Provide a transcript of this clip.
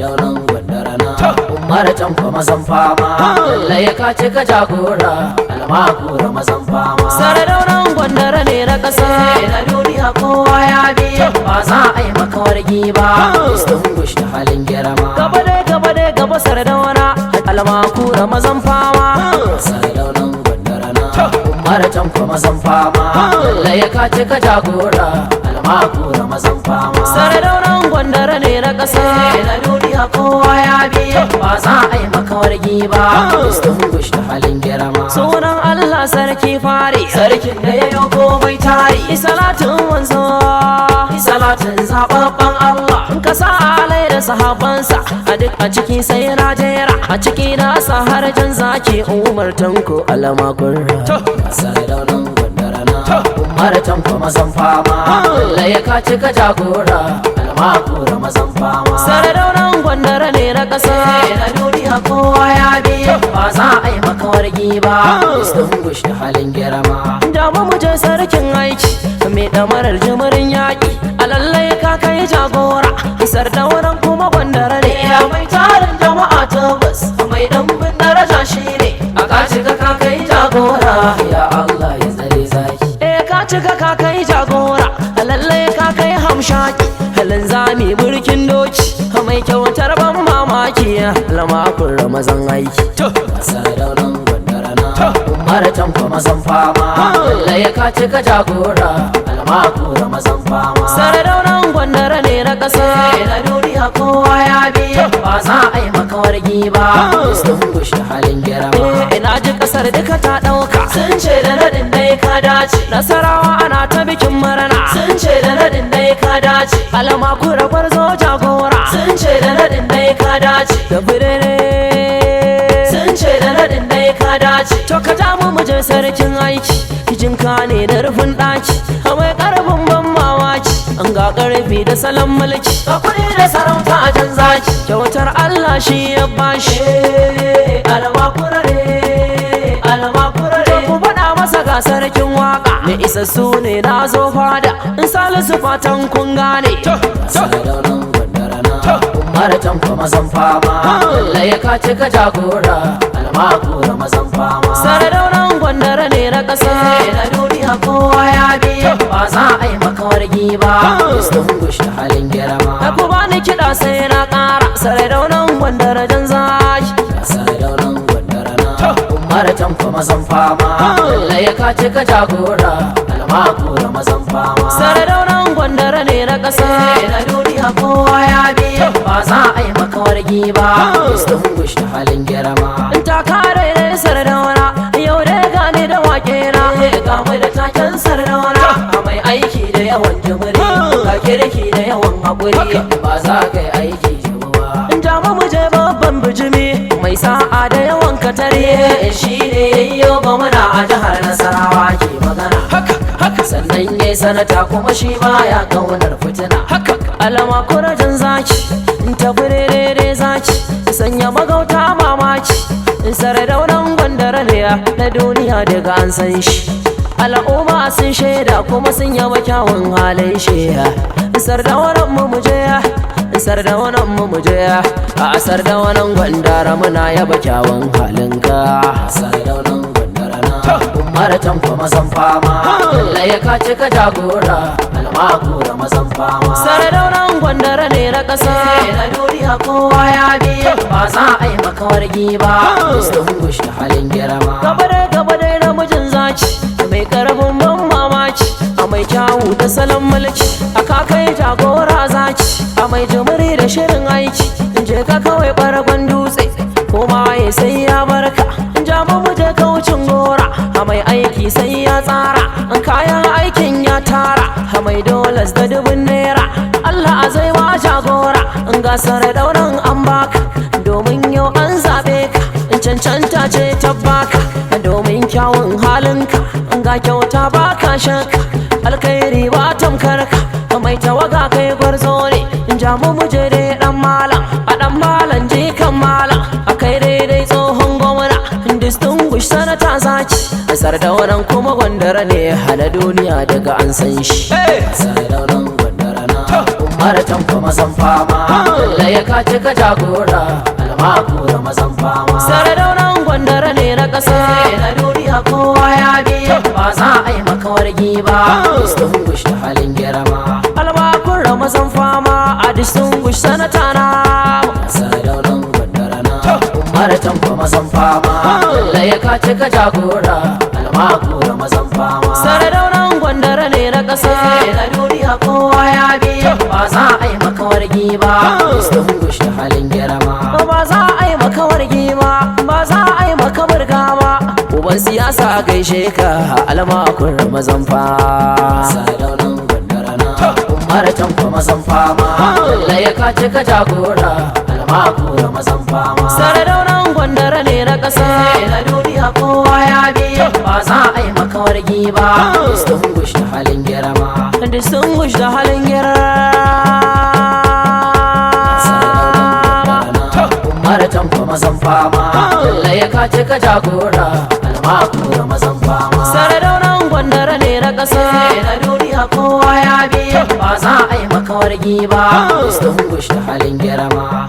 Sardaunan Gwandarana Umar Tanko mazan fama lallai ka cika jagora almakura mazan fama. Sardaunan Gwandara ne na ƙasa na duniya kowa ya biya ba za a yi maka wargi ba. Distinguish da halin girma gaba dai gaba Sardauna almakura mazan fama. Sardaunan Gwandarana Umar Tanko mazan fama lallai ka cika jagora almakura mazan fama. Sardaunan Gwandara ne na ƙasa na duniya kowa ya biya ba za a yi maka wargi ba. Distinguish da halin girma sunan Allah sarki fari sarkin da ya yi komai tari. salatin wanzo Salatin zababban Allah in ka sa alai da sahabansa a duk a ciki sai na jera a ciki na sa har jan zaki Umar Tanko almakura. Sardaunan Gwandarana Umar Tanko mazan fama lallai ka cika jagora almakura mazan fama. Sardaunan Gwandara ne na ƙasa na duniya kowa ya biya ba za a yi maka wargi ba. Distinguish da halin girma Jamu mu je sarkin aiki mai damarar jimirin yaƙi a lallai ka kai jagora. Sardaunan kuma Gwandara ne ya mai tarin jama'a tabbas mai dambin daraja shi ne a ka cika ka kai jagora. Ya Allah ya tsare zaki ka cika ka kai jagora a lallai ka kai hamshaki halin zami burkin doki mai kyautar ban mamaki almakun ramazan aiki. Sardaunan Gwandarana Umar Tanko mazan fama lallai ka cika jagora almakura mazan fama. Sardaunan Gwandara ne na ƙasa na duniya kowa ya biya ba za a yi maka wargi ba. Distinguish da halin girma ina ji ƙasar duka ta ɗauka sun ce da naɗin dai ka dace. Nasarawa ana ta bikin murna sun ce da naɗin dai ka dace. almakura gwarzo jagora sun ce da naɗin dai ka dace. da birere sun ce da naɗin dai ka dace. to ka ja mu je sarkin aiki kijinka ne da rufin ɗaki a mai ƙarfin ban mamaki an ga ƙarfi da salon mulki ka kuɗi da sarauta a jan zaki kyautar Allah shi ya bashi almakura ne almakura to ne. ku faɗa masa ga sarkin waka mai isassu ne na zo fada in salisu fatan kun gane. Sardaunan Gwandarana Umar Tanko mazan fama lallai ka cika jagora almakura mazan fama. Sardaunan Gwandara ne na ƙasa na duniya kowa ya biya ba za a yi maka wargi ba. Distinguish da halin girma ku bani kiɗa sai na ƙara Sardaunan Gwandara jan zaki. Sardaunan Gwandarana Umar Tanko mazan fama lallai ka cika jagora almakura mazan fama. Sardaunan Gwandara ne na ƙasa na duniya kowa ya biya ba za a yi maka wargi ba. Distinguish da halin girma in ta kare ne Sardauna yau da gane da wake na ga mai da taken Sardauna a mai aiki da yawan jimiri ga kirki da yawan haƙuri ba za ka yi aiki jibu ba. in ja mu je babban bijimi mai sa'a da yawan katare shi ne yayyo ba muna a jihar Nasarawa ke magana sannan yayi sanata kuma shi ba ya kaunar fitina. almakura jan zaki in tafi daidai zaki sanya magauta mamaki Sardaunan Gwandara ne na duniya daga an san shi al'umma sun shaida kuma sun yaba kyawun halin shi. Sardaunan mu muje Sardaunan mu muje a Sardaunan Gwandara muna yaba kyawun halinka. Sardaunan Gwandarana Umar Tanko mazan fama lallai ka cika jagora almakura mazan fama. Sardaunan Gwandara ne na ƙasa na duniya kowa ya biya ba za a yi maka wargi ba. Distinguish da halin girma gaba dai namijin zaki mai karfin ban mamaki a mai kyawu da salon mulki a kakai jagora zaki a mai jimiri da shirin aiki je ka kawai ɓaragon dutse kuma ya sai ya barka ja mu je kaucin gora a mai aiki sai ya tsara kayan aikin ya tara a mai dolas da dubin naira Allah a zai wa jagora ga Sardaunan an baka domin yau an zaɓe ka cancanta ce ta baka domin kyawun halinka ga kyauta baka shaka alkhairi ba tamkarka mai tawaga kai gwarzo ne ja mu je dai dan malam a dan malam je kan malam a kai daidai tsohon gwamna distinguish sanata zaki Sardaunan kuma Gwandara ne hana duniya daga an san shi. Sardaunan Gwandarana Umar Tanko mazan fama Lallai ka cika jagora almakura mazan fama Saradaunan Gwandara ne na ƙasa na duniya kowa ya bi ba za a yi maka wargi ba distinguish da halin girma almakura mazan fama a distinguish sanata na Saradaunan Gwandara na Umar Tanko mazan fama Lallai ka cika jagora almakura mazan fama Saradaunan Gwandara ne na ƙasa na duniya kowa ya bi ba za a yi maka wargi ba distinguish da halin girma ba za a yi maka wargi ba ba za a yi maka burga ba uban siyasa gaishe ka almakun mazan fama Saradaunan Gwandara na Umar Tanko mazan fama Lallai ka cika jagora almakura mazan fama Saradaunan Gwandara ne na ƙasa na duniya kowa ya bi ba za a yi maka wargi ba distinguish da halin girma distinguish da halin gira Umar Tanko mazan fama Lallai ka cika jagora almakura mazan fama Saradaunan Gwandara ne na ƙasa na duniya kowa ya bi ba za a yi maka wargi ba distinguish da halin girma